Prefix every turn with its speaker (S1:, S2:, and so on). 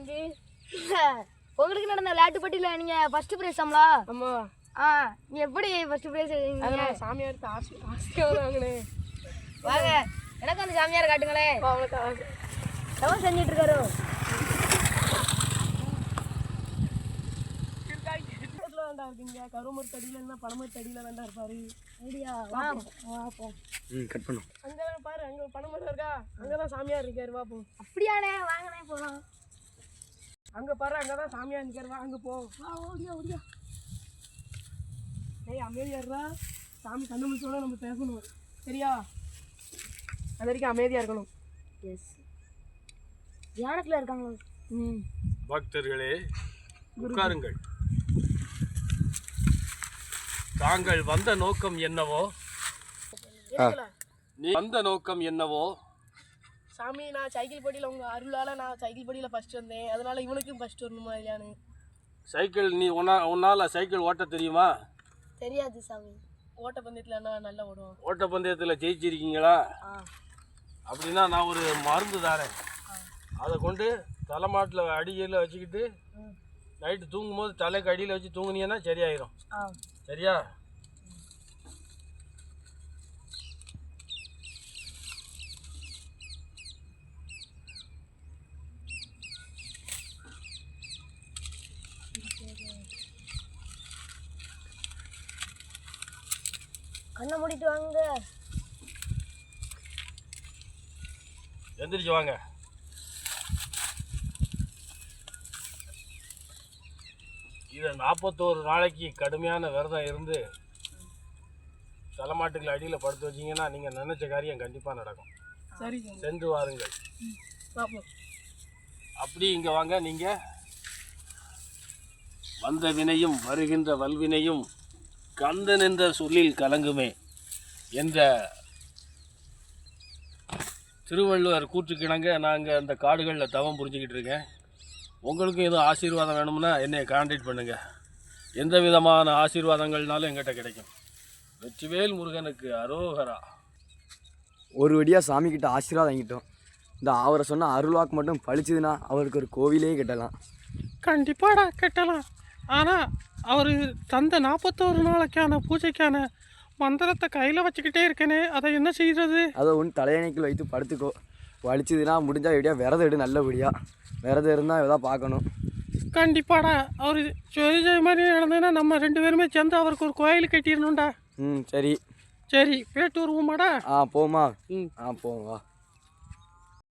S1: தம்பி உங்களுக்கு நடந்த விளையாட்டு போட்டியில் நீங்கள் ஃபர்ஸ்ட் ப்ரைஸ் ஆமலா?
S2: ஆமாம்.
S1: நீ எப்படி ஃபர்ஸ்ட் ப்ரைஸ்?
S2: சாமியார் ஆசையாக வாங்கினேன்.
S1: வாங்க, எனக்கு அந்த சாமியார் காட்டுங்களேன். எவன் செஞ்சிட்டு இருக்காரு?
S2: இருக்கீங்க கருமர் தடியில என்ன பணமர் தடியில வேண்டா இருப்பாரு.
S1: ஐடியா வாப்போம்.
S3: கட் பண்ணும்.
S2: அங்க பாரு, அங்க பணமரம் இருக்கா, அங்கதான் சாமியார் இருக்காரு. வாப்போம்.
S1: அப்படியானே, வாங்கனே போலாம்.
S2: அங்க பாரு, அங்கதான் சாமியார் இருக்காரு. வா அங்க போ.
S1: ஓடியா.
S2: ஏய் அமைதியாடுறா, சாமி கண்ணு முடிச்சோட நம்ம பேசணும், சரியா? அது வரைக்கும் அமைதியா இருக்கணும்.
S1: எஸ். தியானத்துல இருக்காங்களா?
S4: பக்தர்களே உட்காருங்கள். தாங்கள் வந்த நோக்கம் என்னவோ? நீ வந்த நோக்கம் என்னவோ?
S2: சாமி, நான் சைக்கிள் போட்டியில் உங்கள் அருளால் நான் சைக்கிள் போட்டியில் ஃபஸ்ட் வந்தேன். அதனால் இவனுக்கும் ஃபஸ்ட் வரணுமா இல்லையானு.
S4: சைக்கிள் நீ உன்னால் சைக்கிள் ஓட்ட தெரியுமா?
S1: தெரியாது சாமி.
S2: ஓட்டப்பந்தயத்தில் என்ன நல்லா ஓடுவோம்.
S4: ஓட்டப்பந்தயத்தில் ஜெயிச்சிருக்கீங்களா? அப்படின்னா நான் ஒரு மருந்து தாரேன். அதை கொண்டு தலைமாட்டில் அடியில் வச்சுக்கிட்டு நைட்டு தூங்கும்போது தலைக்கு அடியில் வச்சு தூங்குனீங்கன்னா சரியாயிரும். சரியா?
S1: கண்ணை மூடிட்டு வாங்க.
S4: எந்திரிச்சு வாங்க. இதை 41 நாளைக்கு கடுமையான விரதம் இருந்து தலைமாட்டுக்கு அடியில் படுத்து வச்சிங்கன்னா நீங்கள் நினச்ச காரியம் கண்டிப்பாக நடக்கும்.
S2: சரி,
S4: சென்று வாருங்கள்.
S2: பார்ப்போம்.
S4: அப்படி இங்கே வாங்க. நீங்கள் வந்த வினையும் வருகின்ற வல்வினையும் கந்தன் என்ற சொல்லில் கலங்குமே என்ற திருவள்ளுவர் கூற்றுக்கிணங்க நாங்கள் அந்த காடுகளில் தவம் புரிஞ்சுக்கிட்டு இருக்கேன். உங்களுக்கும் எதுவும் ஆசீர்வாதம் வேணும்னா என்னை கான்டாக்ட் பண்ணுங்கள். எந்த விதமான ஆசீர்வாதங்கள்னாலும் எங்கிட்ட கிடைக்கும். வெற்றிவேல் முருகனுக்கு அரோகரா.
S3: ஒரு வழியாக சாமிக்கிட்ட ஆசீர்வாதம் வாங்கிட்டோம். இந்த அவரை சொன்ன அருள்வாக்கு மட்டும் பழிச்சதுன்னா அவருக்கு ஒரு கோவிலே கட்டலாம்.
S2: கண்டிப்பாடா கட்டலாம். ஆனால் அவர் தந்த 41 நாளைக்கான பூஜைக்கான மந்திரத்தை கையில் வச்சுக்கிட்டே இருக்கேனே, அதை என்ன செய்கிறது?
S3: அதை ஒன்று தலையணைக்குள் வைத்து படுத்துக்கோ. வலிச்சதுன்னா முடிஞ்சால் எப்படியா விரதம் எடு. நல்லபடியாக விரதம் இருந்தால் எதாவது பார்க்கணும்.
S2: கண்டிப்பாடா. அவர் ஜெய மாதிரி நடந்ததுன்னா நம்ம 2 பேருமே சேர்ந்து அவருக்கு ஒரு கோயில் கட்டிடணும்டா.
S3: சரி
S2: சரி, போயிட்டு வருவோமாடா?
S3: போமா. போவோம் வா.